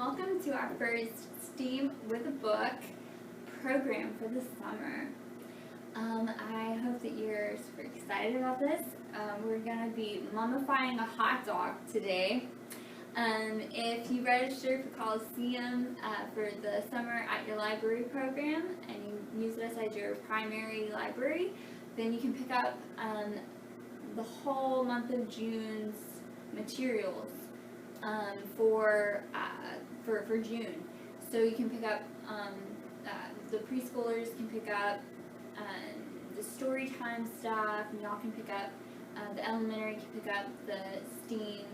welcome to our first STEAM with a Book program for the summer. I hope that you're super excited about this. We're going to be mummifying a hot dog today. If you register for Coliseum for the summer at your library program and you use this as your primary library, then you can pick up the whole month of June's materials for June. So you can pick up, the preschoolers can pick up the story time stuff, and y'all can pick up, the elementary can pick up the STEAM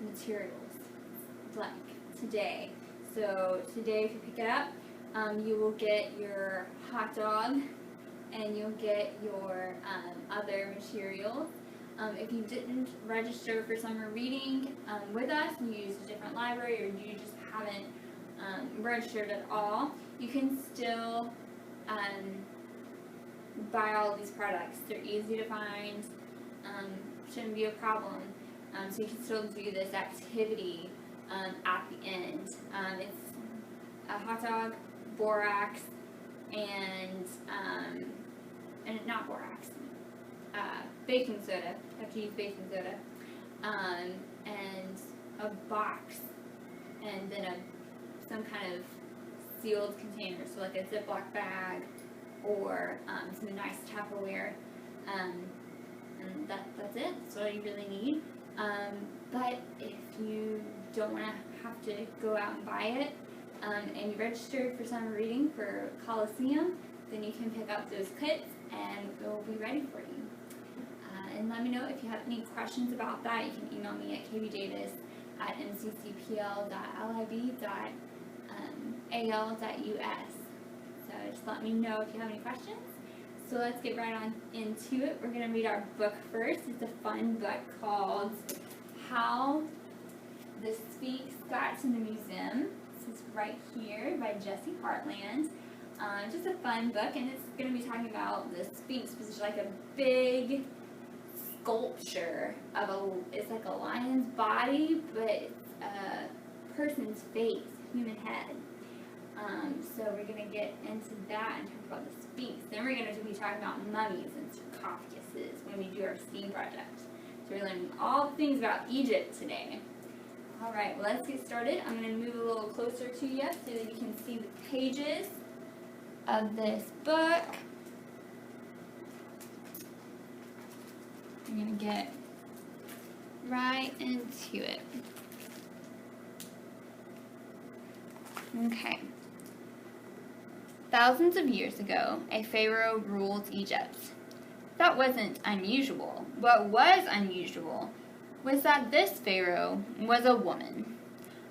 materials, like today. So today, if you pick it up, you will get your hot dog, and you'll get your other materials. If you didn't register for summer reading with us, and you used a different library, or you just haven't registered at all, you can still buy all these products. They're easy to find, shouldn't be a problem. So you can still do this activity at the end. It's a hot dog, borax, and not borax, baking soda. You have to use baking soda, and a box, and then some kind of sealed container, so like a Ziploc bag or some nice Tupperware, and that's it. That's all you really need. But if you don't want to have to go out and buy it, and you registered for summer reading for Coliseum, then you can pick up those kits and it will be ready for you. And let me know if you have any questions about that. You can email me at kbdavis@mccpl.lib.al.us. So just let me know if you have any questions. So let's get right on into it. We're going to read our book first. It's a fun book called How the Sphinx Got to the Museum. This is right here by Jessie Hartland. Just a fun book, and it's going to be talking about the Sphinx, which is like a big sculpture of it's like a lion's body, but it's a person's face, human head. So we're going to get into that and talk about the Sphinx. Then we're going to be talking about mummies and sarcophaguses when we do our STEAM project. So we're learning all the things about Egypt today. Alright, well, let's get started. I'm going to move a little closer to you so that you can see the pages of this book. I'm going to get right into it. Okay. Thousands of years ago, a pharaoh ruled Egypt. That wasn't unusual. What was unusual was that this pharaoh was a woman.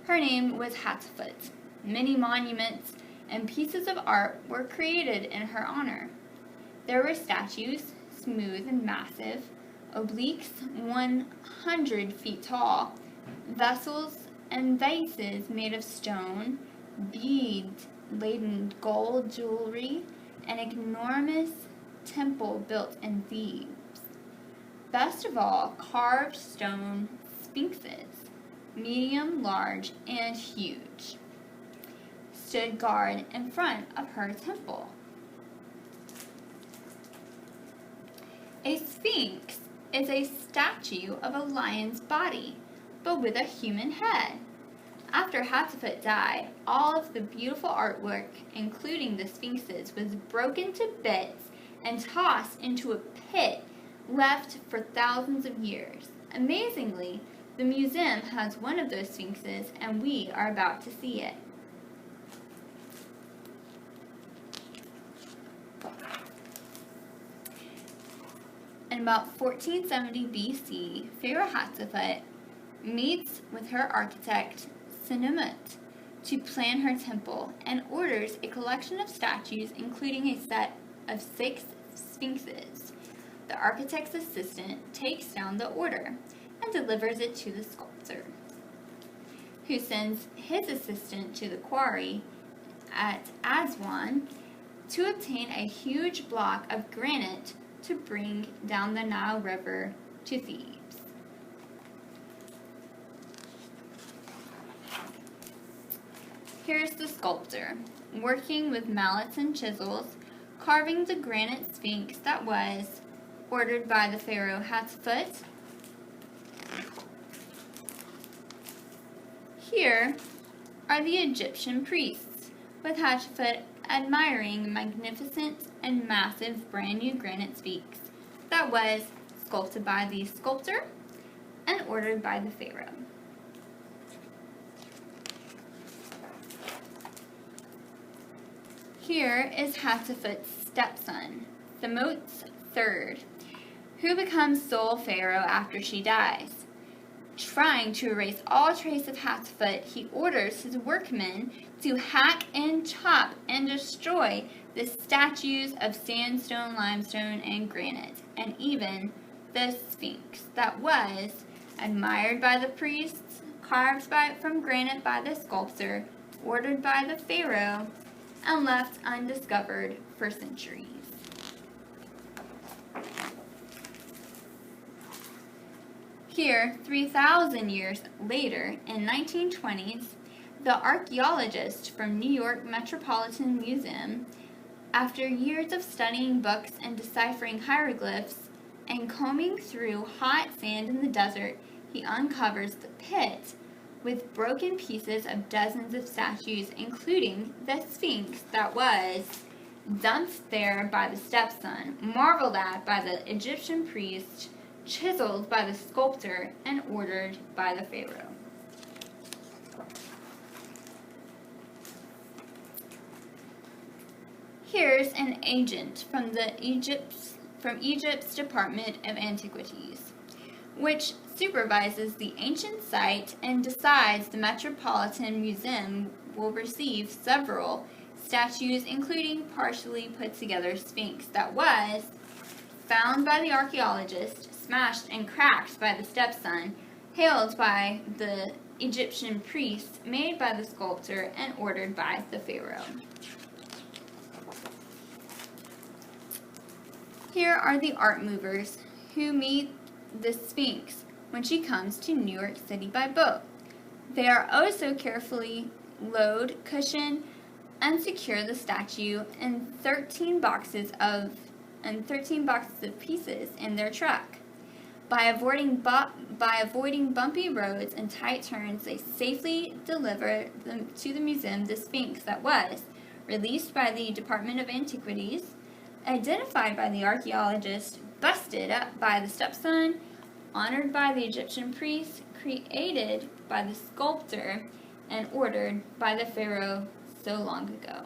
Her name was Hatshepsut. Many monuments and pieces of art were created in her honor. There were statues, smooth and massive, obelisks 100 feet tall, vessels and vases made of stone, bead-laden gold jewelry, an enormous temple built in Thebes. Best of all, carved stone sphinxes, medium, large, and huge, stood guard in front of her temple. A sphinx is a statue of a lion's body, but with a human head. After Hatshepsut died, all of the beautiful artwork, including the sphinxes, was broken to bits and tossed into a pit left for thousands of years. Amazingly, the museum has one of those sphinxes, and we are about to see it. In about 1470 BC, Pharaoh Hatshepsut meets with her architect Senumut to plan her temple and orders a collection of statues, including a set of 6 sphinxes. The architect's assistant takes down the order and delivers it to the sculptor, who sends his assistant to the quarry at Aswan to obtain a huge block of granite to bring down the Nile River to Thebes. Here's the sculptor, working with mallets and chisels, carving the granite sphinx that was ordered by the pharaoh Hatshepsut. Here are the Egyptian priests, with Hatshepsut admiring the magnificent and massive brand new granite sphinx that was sculpted by the sculptor and ordered by the pharaoh. Here is Hatshepsut's stepson, Thutmose III, who becomes sole pharaoh after she dies. Trying to erase all trace of Hatshepsut, he orders his workmen to hack and chop and destroy the statues of sandstone, limestone, and granite, and even the Sphinx that was admired by the priests, carved from granite by the sculptor, ordered by the pharaoh, and left undiscovered for centuries. Here, 3,000 years later, in 1920s, the archaeologist from New York Metropolitan Museum, after years of studying books and deciphering hieroglyphs and combing through hot sand in the desert, he uncovers the pit with broken pieces of dozens of statues, including the Sphinx that was dumped there by the stepson, marveled at by the Egyptian priest, chiseled by the sculptor, and ordered by the pharaoh. Here's an agent from Egypt's Department of Antiquities, which supervises the ancient site and decides the Metropolitan Museum will receive several statues, including partially put together Sphinx that was found by the archaeologist, smashed and cracked by the stepson, hailed by the Egyptian priest, made by the sculptor, and ordered by the pharaoh. Here are the art movers who meet the Sphinx when she comes to New York City by boat. They are also carefully load, cushion, and secure the statue in 13 boxes of pieces in their truck. By avoiding bumpy roads and tight turns, they safely deliver them to the museum the Sphinx that was released by the Department of Antiquities, identified by the archaeologist, busted up by the stepson, honored by the Egyptian priest, created by the sculptor, and ordered by the pharaoh so long ago.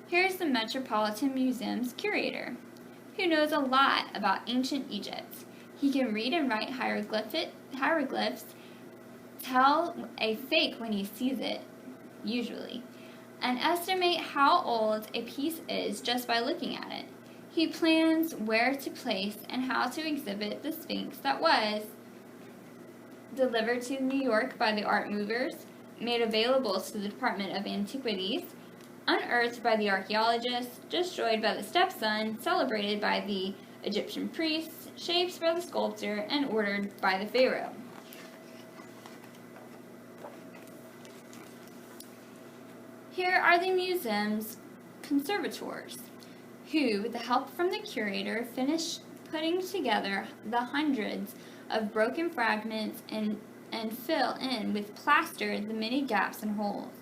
Here's the Metropolitan Museum's curator, who knows a lot about ancient Egypt. He can read and write hieroglyphs, tell a fake when he sees it, usually, and estimate how old a piece is just by looking at it. He plans where to place and how to exhibit the Sphinx that was delivered to New York by the art movers, made available to the Department of Antiquities, unearthed by the archaeologists, destroyed by the stepson, celebrated by the Egyptian priests, shaped by the sculptor, and ordered by the pharaoh. Here are the museum's conservators, who, with the help from the curator, finished putting together the hundreds of broken fragments and fill in with plaster the many gaps and holes.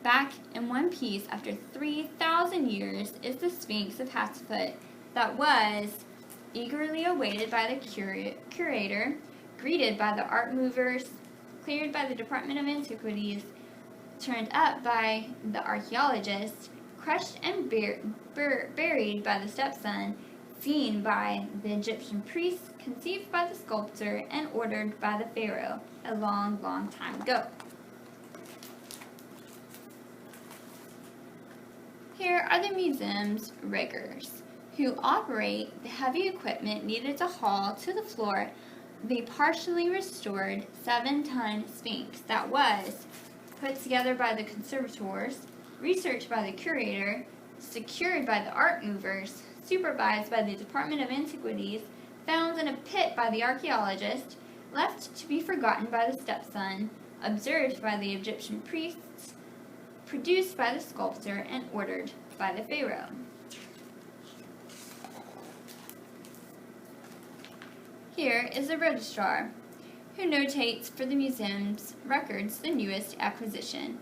Back in one piece after 3,000 years is the Sphinx of Hatshepsut that was eagerly awaited by the curator, greeted by the art movers, cleared by the Department of Antiquities, turned up by the archaeologist, crushed and buried by the stepson, seen by the Egyptian priest, conceived by the sculptor, and ordered by the pharaoh a long, long time ago. Here are the museum's riggers, who operate the heavy equipment needed to haul to the floor the partially restored 7-ton Sphinx that was put together by the conservators, researched by the curator, secured by the art movers, supervised by the Department of Antiquities, found in a pit by the archaeologist, left to be forgotten by the stepson, observed by the Egyptian priests, produced by the sculptor, and ordered by the pharaoh. Here is the registrar, who notates for the museum's records the newest acquisition,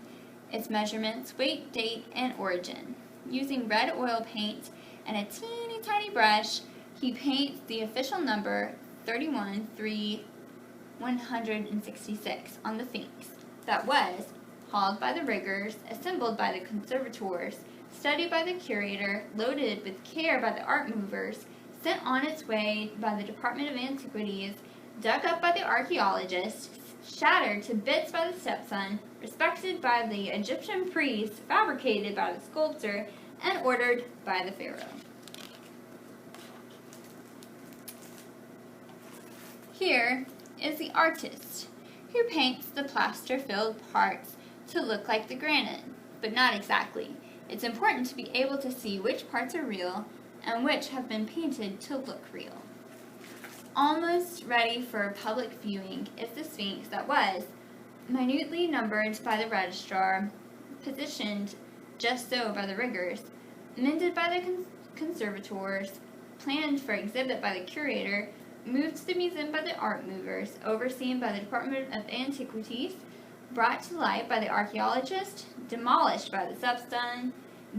its measurements, weight, date, and origin. Using red oil paint and a teeny tiny brush, he paints the official number 31,166 on the Sphinx that was hauled by the riggers, assembled by the conservators, studied by the curator, loaded with care by the art movers, sent on its way by the Department of Antiquities, dug up by the archaeologists, shattered to bits by the stepson, respected by the Egyptian priests, fabricated by the sculptor, and ordered by the pharaoh. Here is the artist, who paints the plaster-filled parts to look like the granite, but not exactly. It's important to be able to see which parts are real and which have been painted to look real. Almost ready for public viewing is the Sphinx that was minutely numbered by the registrar, positioned just so by the riggers, mended by the conservators, planned for exhibit by the curator, moved to the museum by the art movers, overseen by the Department of Antiquities, brought to light by the archaeologist, demolished by the stepson,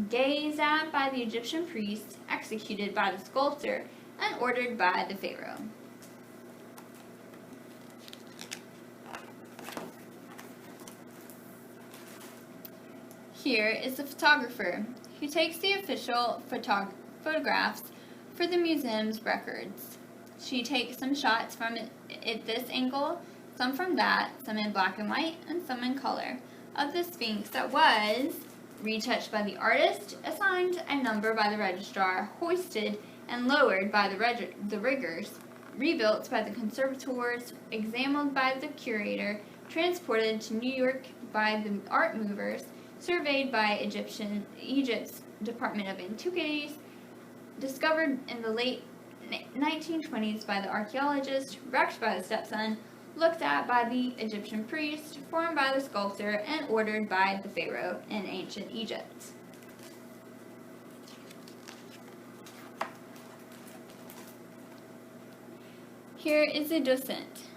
gazed at by the Egyptian priest, executed by the sculptor, and ordered by the pharaoh. Here is the photographer, who takes the official photographs for the museum's records. She takes some shots from it this angle, some from that, some in black and white, and some in color, of the Sphinx that was retouched by the artist, assigned a number by the registrar, hoisted and lowered by the riggers, rebuilt by the conservators, examined by the curator, transported to New York by the art movers, surveyed by Egypt's Department of Antiquities, discovered in the late 1920s by the archaeologist, wrecked by the stepson, looked at by the Egyptian priest, formed by the sculptor, and ordered by the pharaoh in ancient Egypt. Here is a docent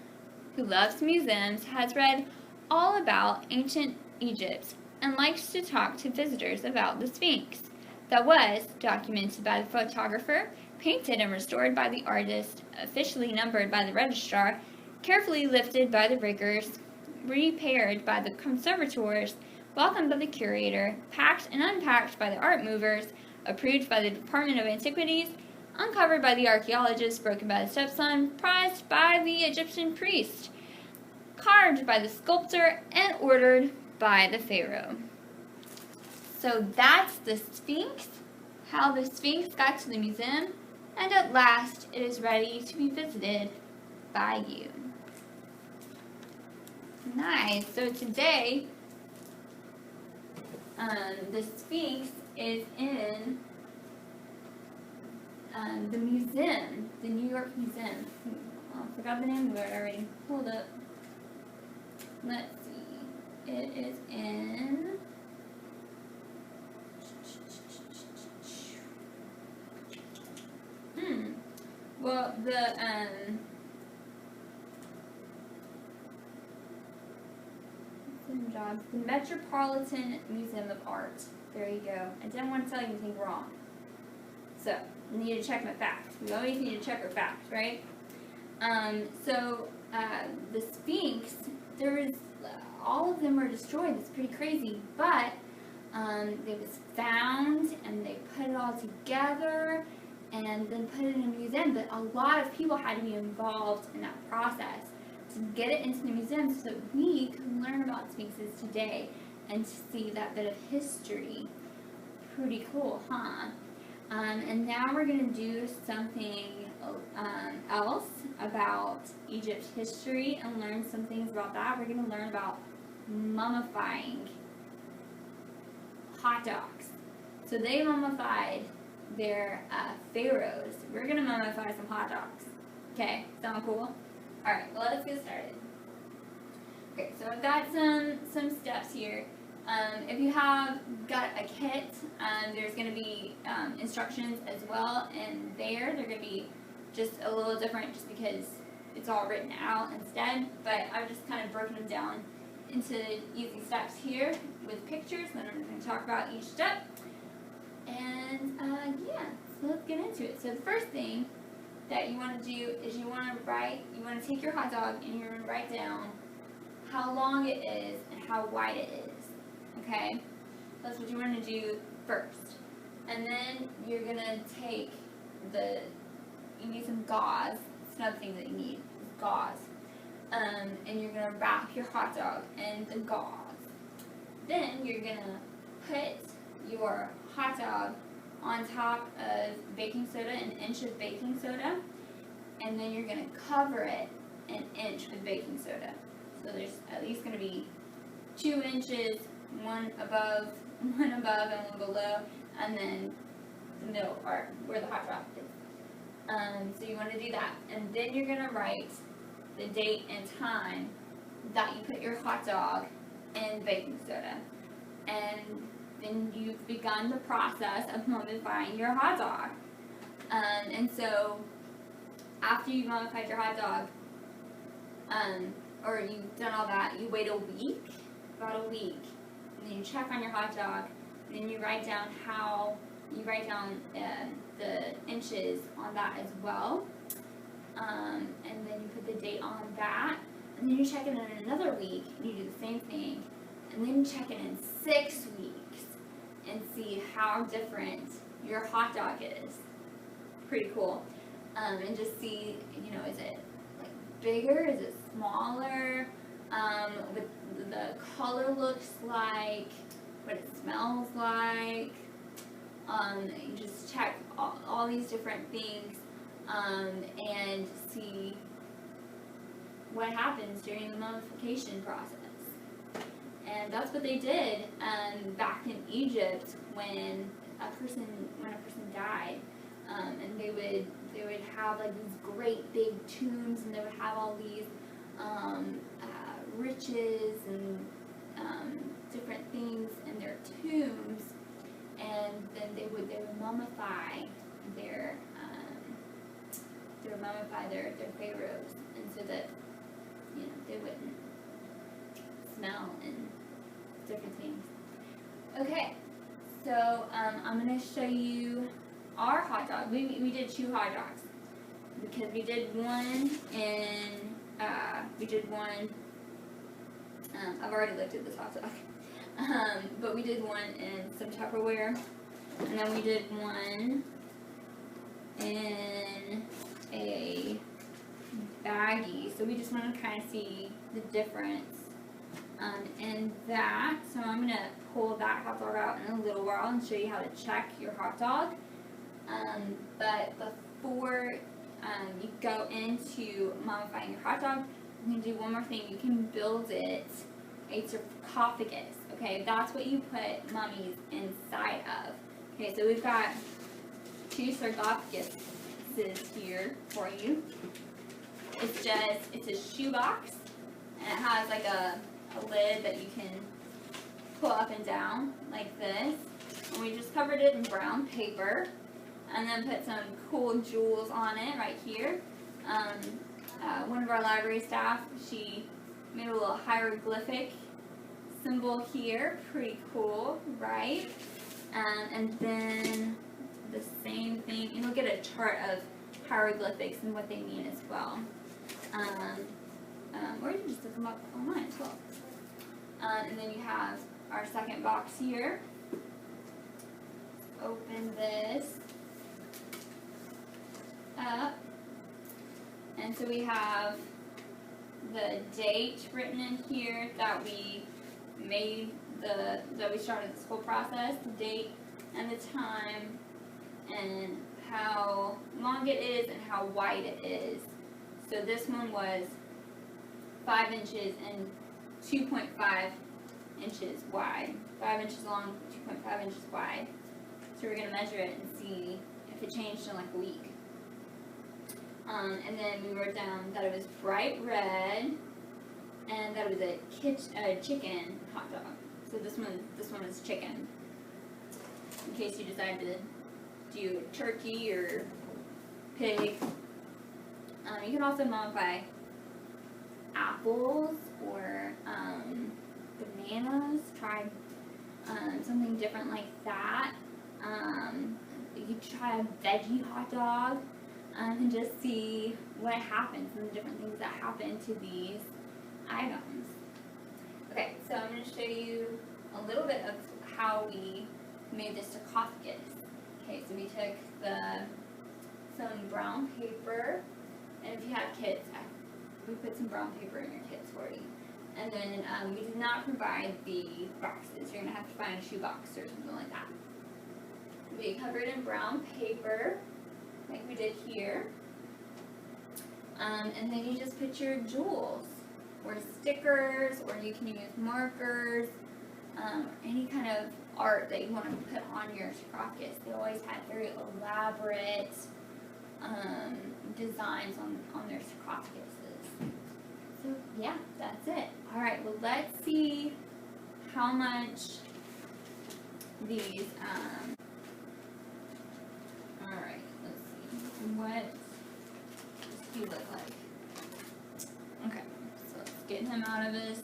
who loves museums, has read all about ancient Egypt, and likes to talk to visitors about the Sphinx that was documented by the photographer, painted and restored by the artist, officially numbered by the registrar, carefully lifted by the riggers, repaired by the conservators, welcomed by the curator, packed and unpacked by the art movers, approved by the Department of Antiquities, uncovered by the archaeologist, broken by the stepson, prized by the Egyptian priest, carved by the sculptor, and ordered by the pharaoh. So that's the Sphinx, how the Sphinx got to the museum, and at last it is ready to be visited by you. Nice. So today, the Sphinx is in the museum, the New York Museum. Oh, I forgot the name of it already. Hold up. Let's see. It is in well, the Metropolitan Museum of Art. There you go. I didn't want to tell you anything wrong. So, I need to check my facts. We always need to check our facts, right? The Sphinx, there was, all of them were destroyed. It's pretty crazy. But, it was found, and they put it all together, and then put it in a museum. But a lot of people had to be involved in that process to get it into the museum so that we can learn about sphinxes today and to see that bit of history. Pretty cool, huh? And now we're going to do something else about Egypt's history and learn some things about that. We're going to learn about mummifying hot dogs. So they mummified their pharaohs. We're going to mummify some hot dogs. Okay, sound cool? Alright, well, let's get started. Okay, so I've got some steps here. If you have got a kit, there's going to be instructions as well, and they're going to be just a little different just because it's all written out instead, but I've just kind of broken them down into easy steps here with pictures, then I'm going to talk about each step, and yeah, so let's get into it. So the first thing that you want to do is you want to take your hot dog and you're going to write down how long it is and how wide it is, okay? That's what you want to do first. And then you're going to take you need some gauze. It's another thing that you need is gauze. And you're going to wrap your hot dog in the gauze. Then you're going to put your hot dog on top of baking soda, an inch of baking soda, and then you're going to cover it an inch with baking soda. So there's at least going to be 2 inches, one above and one below, and then the middle part where the hot dog is. So you want to do that, and then you're going to write the date and time that you put your hot dog in baking soda, and then you've begun the process of mummifying your hot dog. And so after you've mummified your hot dog, or you've done all that, you wait a week, about a week, and then you check on your hot dog, and then you write down the inches on that as well, and then you put the date on that, and then you check it in another week, and you do the same thing, and then you check it in 6 weeks, and see how different your hot dog is. Pretty cool. And just see, is it like bigger, is it smaller, what the color looks like, what it smells like. You just check all these different things, and see what happens during the mummification process. And that's what they did back in Egypt when a person died, and they would have like these great big tombs, and they would have all these riches and different things in their tombs, and then they would mummify their pharaohs, and so that they wouldn't smell and different things. Okay, so I'm going to show you our hot dog. We did 2 hot dogs because we did one I've already looked at this hot dog, but we did one in some Tupperware, and then we did one in a baggie. So we just want to kind of see the difference in that. So I'm going to pull that hot dog out in a little while and show you how to check your hot dog. But before you go into mummifying your hot dog, you can do one more thing. You can build it a sarcophagus. Okay, that's what you put mummies inside of. Okay, so we've got 2 sarcophaguses here for you. It's a shoebox, and it has like a lid that you can pull up and down like this. And we just covered it in brown paper, and then put some cool jewels on it right here. One of our library staff, she made a little hieroglyphic symbol here. Pretty cool, right? And then the same thing, and you'll get a chart of hieroglyphics and what they mean as well. Or you can just look them up online as well. And then you have our second box here. Open this up. And so we have the date written in here that we started this whole process, the date and the time, and how long it is and how wide it is. So this one was 5 inches and 2.5 inches wide. 5 inches long, 2.5 inches wide. So we're going to measure it and see if it changed in like a week. And then we wrote down that it was bright red, and that it was a chicken hot dog. So this one is chicken. In case you decide to do turkey or pig. You can also modify apples or bananas. Try something different like that. You could try a veggie hot dog and just see what happens and the different things that happen to these items. Okay, so I'm going to show you a little bit of how we made this sarcophagus. Okay, so we took some brown paper, and if you have kids, we put some brown paper in your kids' for you. And then we did not provide the boxes. You're going to have to find a shoebox or something like that. We covered in brown paper, like we did here. And then you just put your jewels, or stickers, or you can use markers, any kind of art that you want to put on your sarcophagus. They always had very elaborate designs on their sarcophaguses. So yeah, that's it. Alright, well let's see how much these, alright, let's see, what does he look like? Okay, so let's get him out of his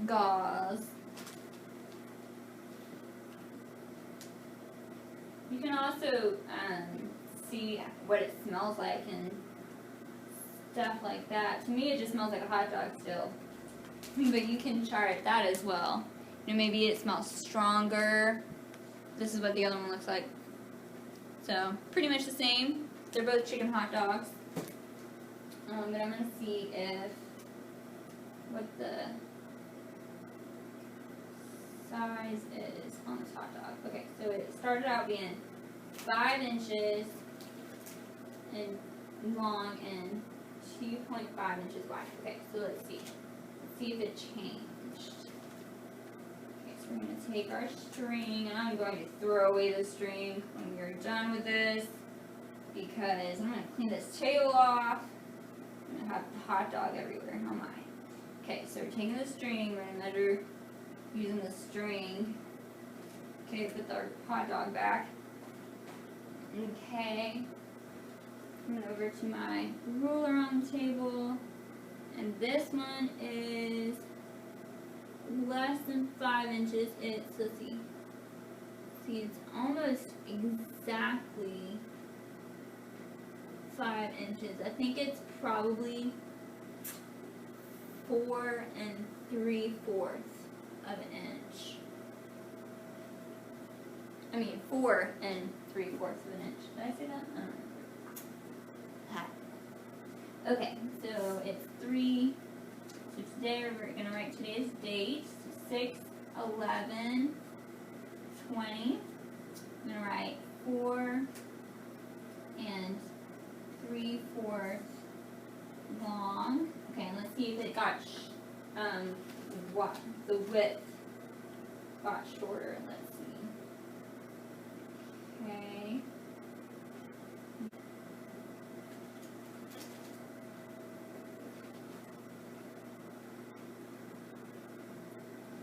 gauze. You can also see what it smells like and stuff like that. To me, it just smells like a hot dog still. But you can try that as well. You know, maybe it smells stronger. This is what the other one looks like. So, pretty much the same. They're both chicken hot dogs. But I'm going to see what the size is on this hot dog. Okay, so it started out being 5 inches long and 2.5 inches wide. Okay, so let's see. Let's see if it changed. Okay, so we're going to take our string, and I'm going to throw away the string when we're done with this, because I'm going to clean this tail off. I'm going to have the hot dog everywhere. Oh my. Okay, so we're taking the string, we're going to measure using the string. Okay, put our hot dog back. Okay. Coming over to my ruler on the table. And this one is less than 5 inches. Let's see. See, it's almost exactly 5 inches. I think it's probably 4 3/4 of an inch. I mean, 4 3/4 of an inch. Did I say that? I don't know. Okay, so it's 3. So today we're going to write today's date. 6/11/20. I'm going to write 4 3/4 long. Okay, and let's see if it got what the width got shorter. Let's see. Okay.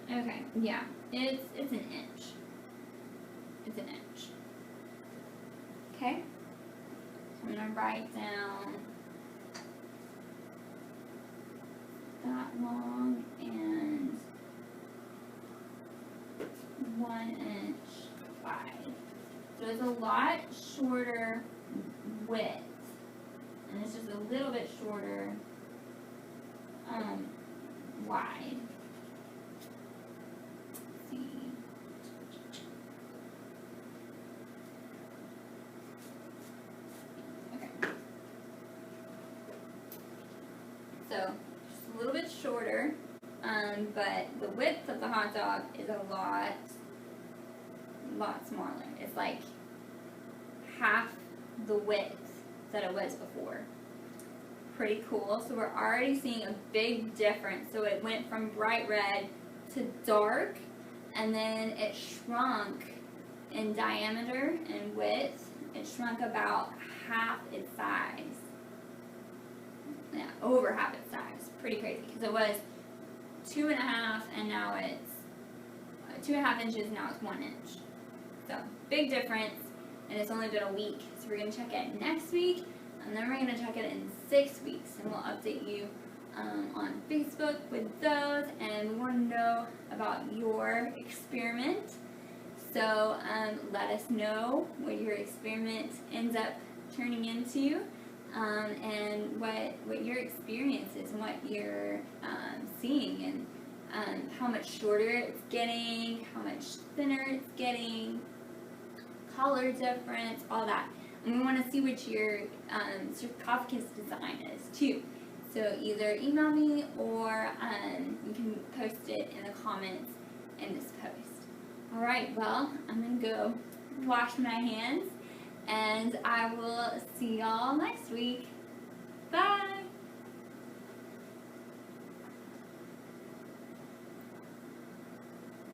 Okay, yeah, it's an inch. It's an inch. Okay, so I'm gonna write down that long and 1 inch wide. So it's a lot shorter width, and it's just a little bit shorter wide. Let's see. Okay. So just a little bit shorter, but the width of the hot dog is a lot smaller. It's like half the width that it was before. Pretty cool. So we're already seeing a big difference. So it went from bright red to dark, and then it shrunk in diameter and width. It shrunk about half its size. Yeah, over half its size. Pretty crazy, because it was 2.5 and now it's 2.5 inches, now it's 1 inch. So big difference, and it's only been a week. So we're going to check it next week, and then we're going to check it in 6 weeks, and we'll update you on Facebook with those, and we want to know about your experiment. So let us know what your experiment ends up turning into, and what your experience is, and what you're seeing, and how much shorter it's getting, how much thinner it's getting, color difference, all that. And we want to see what your sarcophagus design is too. So either email me, or you can post it in the comments in this post. Alright, well, I'm going to go wash my hands, and I will see y'all next week.